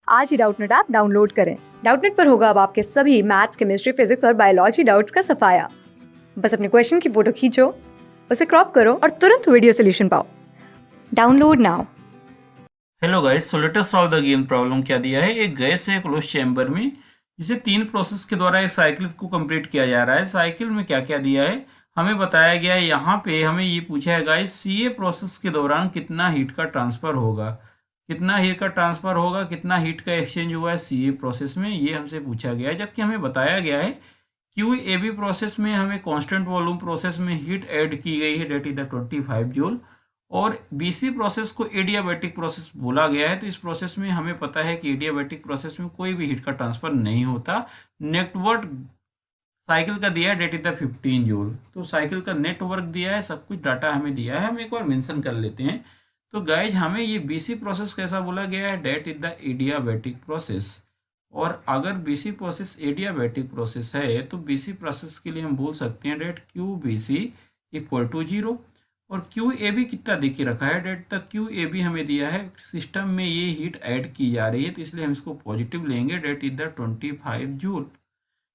आज ही Doubtnut app download करें। Doubtnut पर होगा अब आपके सभी मैथ्स, केमिस्ट्री, फिजिक्स और बायोलॉजी डाउट्स का सफाया। बस अपने क्वेश्चन की फोटो खींचो, उसे क्रॉप करो और तुरंत वीडियो सोल्यूशन पाओ। Download now. Hello guys, so let us solve the given problem. क्या दिया है? एक गैस है क्लोज चैम्बर में जिसे 3 प्रोसेस के द्वारा एक साइकिल को कंप्लीट किया जा रहा है। साइकिल में क्या क्या दिया है हमें बताया गया है। यहाँ पे हमें ये पूछा है गाइस, सी ए प्रोसेस के दौरान कितना हीट का ट्रांसफर होगा, कितना हीट का ट्रांसफर होगा, कितना हीट का एक्सचेंज हुआ है सी ए प्रोसेस में, ये हमसे पूछा गया है। जबकि हमें बताया गया है क्यू ए बी प्रोसेस में हमें कांस्टेंट वॉल्यूम प्रोसेस में हीट ऐड की गई है, डेट इज द 25 जूल। और बीसी प्रोसेस को एडियाबैटिक प्रोसेस बोला गया है। तो इस प्रोसेस में हमें पता है कि एडियाबैटिक प्रोसेस में कोई भी हीट का ट्रांसफर नहीं होता। नेटवर्क साइकिल का दिया है, डेट इज द 15 जूल। तो साइकिल का नेटवर्क दिया है, सब कुछ डाटा हमें दिया है। हम एक बार मेंशन कर लेते हैं। तो गाइज हमें ये बीसी प्रोसेस कैसा बोला गया है, that is the adiabatic process. और अगर बीसी प्रोसेस एडियाबैटिक प्रोसेस है तो बीसी प्रोसेस के लिए हम बोल सकते हैं that Q B C equal to 0। और क्यू ए बी कितना दे के रखा है, डेट तक क्यू ए बी हमें दिया है, सिस्टम में ये हीट ऐड की जा रही है, तो इसलिए हम इसको पॉजिटिव लेंगे, डेट इज द 25 जूल।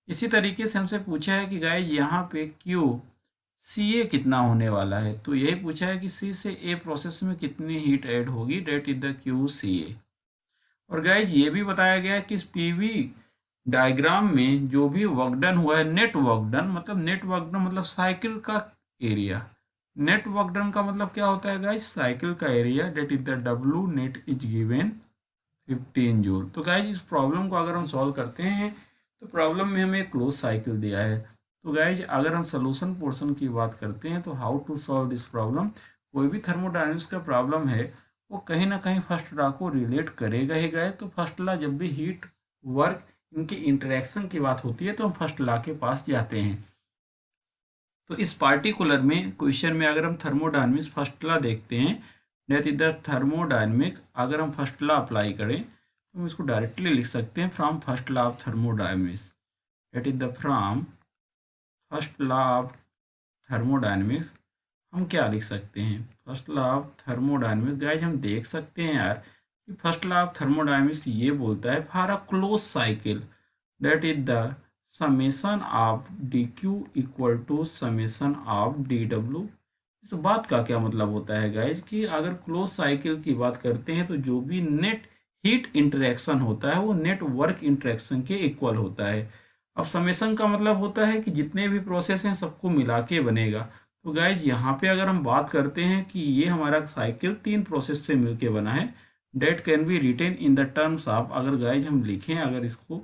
इसी तरीके से हमसे पूछा है कि गाइज यहाँ पे क्यू सी ए कितना होने वाला है। तो यही पूछा है कि सी से ए प्रोसेस में कितनी हीट ऐड होगी, that is the Q C A. और गाइज ये भी बताया गया है कि इस पीवी डायग्राम में जो भी वर्क डन हुआ है, नेट वर्क डन मतलब साइकिल का एरिया। नेट वर्क डन का मतलब क्या होता है गाइज, साइकिल का area, that is the W net is given 15 joule. तो गाइज इस प्रॉब्लम को अगर हम सॉल्व करते हैं तो प्रॉब्लम में हमें एक क्लोज साइकिल दिया है। तो गाइज अगर हम सोल्यूशन पोर्शन की बात करते हैं तो how to solve this problem, कोई भी थर्मोडायनेमिक्स का प्रॉब्लम है वो कहीं ना कहीं फर्स्ट लॉ को रिलेट करेगा ही। गए तो फर्स्ट लॉ, जब भी हीट वर्क इनकी इंटरेक्शन की बात होती है तो हम फर्स्ट लॉ के पास जाते हैं। तो इस पार्टिकुलर में क्वेश्चन में अगर हम थर्मोडायनेमिक्स फर्स्ट लॉ देखते हैं, डेट इज द थर्मोडायनेमिक, अगर हम फर्स्ट लॉ अप्लाई करें तो हम इसको डायरेक्टली लिख सकते हैं from first law of thermodynamics, that is the from first law of thermodynamics. हम क्या लिख सकते हैं, first law of thermodynamics. Guys हम देख सकते हैं यार कि फर्स्ट लॉ ऑफ थर्मोडायनेमिक्स ये बोलता है for a close cycle that is the summation of D Q equal to summation of D W. इस बात का क्या मतलब होता है गाइज कि अगर क्लोज साइकिल की बात करते हैं तो जो भी नेट हीट इंटरेक्शन होता है वो नेट वर्क इंटरेक्शन के इक्वल होता है। अब समेशन का मतलब होता है कि जितने भी प्रोसेस हैं सबको मिला के बनेगा। तो गाइज यहाँ पे अगर हम बात करते हैं कि ये हमारा साइकिल 3 प्रोसेस से मिलके बना है, that can be written in the terms of, अगर गाइज हम लिखें अगर इसको,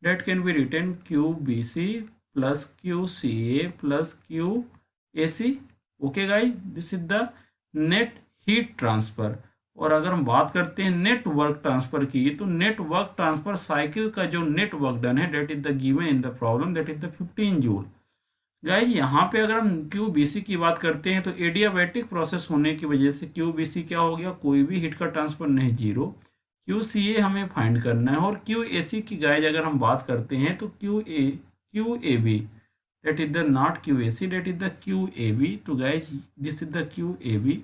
that can be written Q B C plus Q C A plus Q A C. Okay guys, this is the net heat transfer. और अगर हम बात करते हैं नेट वर्क ट्रांसफर की, तो नेट वर्क ट्रांसफर साइकिल का जो नेट वर्क डन है, that is the given in the problem, that is the 15 joule. Guys यहाँ पे अगर हम क्यू बी सी की बात करते हैं तो एडियाबैटिक प्रोसेस होने की वजह से क्यू बी सी क्या हो गया, कोई भी हीट का ट्रांसफर नहीं, 0। क्यू सी ए हमें फाइंड करना है। और क्यू ए सी की गाइज अगर हम बात करते हैं तो Q A B, that is the not Q A C, that is the Q A B. तो guys this is the Q A B.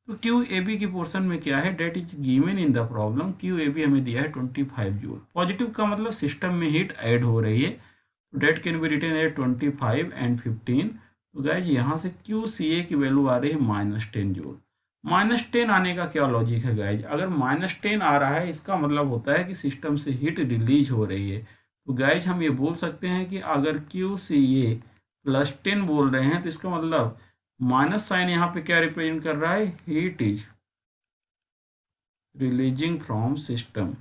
तो क्यू ए बी की पोर्शन में क्या है, that is given in the problem, Q A B हमें दिया है 25 joule. Positive का मतलब सिस्टम में हीट ऐड हो रही है, तो that can be written at 25 and 15। तो गाइज यहाँ से क्यू सी ए की वैल्यू आ रही है -10 जूल। -10 आने का क्या लॉजिक है गाइज, अगर -10 आ रहा है इसका मतलब होता है कि सिस्टम से हीट रिलीज हो रही है। तो गाइज हम ये बोल सकते हैं कि अगर क्यू सी ए +10 बोल रहे हैं तो इसका मतलब माइनस साइन यहाँ पे क्या रिप्रेजेंट कर रहा है, heat is releasing from system.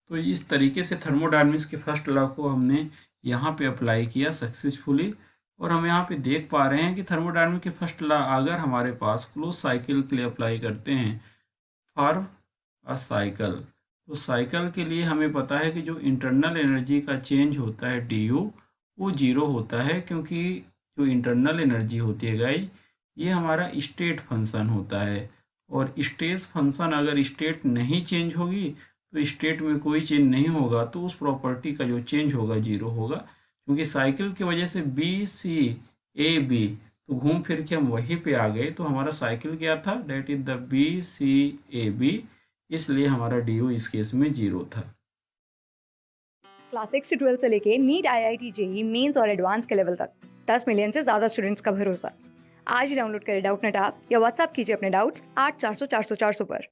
तो इस तरीके से थर्मोडायनेमिक्स के फर्स्ट लॉ को हमने यहाँ पे अप्लाई किया सक्सेसफुली। और हम यहाँ पे देख पा रहे हैं कि थर्मोडायनेमिक्स के फर्स्ट लॉ अगर हमारे पास क्लोज साइकिल के लिए अप्लाई करते हैं फॉर अ साइकिल, तो साइकिल के लिए हमें पता है कि जो इंटरनल एनर्जी का चेंज होता है डी यू, वो 0 होता है, क्योंकि जो इंटरनल एनर्जी होती है गाइज ये हमारा स्टेट फंक्शन होता है। और स्टेट फंक्शन अगर स्टेट नहीं चेंज होगी तो स्टेट में कोई चेंज नहीं होगा, तो उस प्रॉपर्टी का जो चेंज होगा 0 होगा, क्योंकि साइकिल की वजह से बी सी ए बी, तो घूम फिर के हम वहीं पे आ गए। तो हमारा साइकिल क्या था, डेट इज द BCAB, इसलिए हमारा DO इस केस में 0 था। क्लास 6 से 12 से लेके नीट, IIT, JEE मेंस और एडवांस के लेवल तक 10 मिलियन से ज्यादा स्टूडेंट्स का भरोसा। आज ही डाउनलोड करें डाउटनेट ऐप या व्हाट्सएप कीजिए अपने डाउट्स 8400 400 400 पर।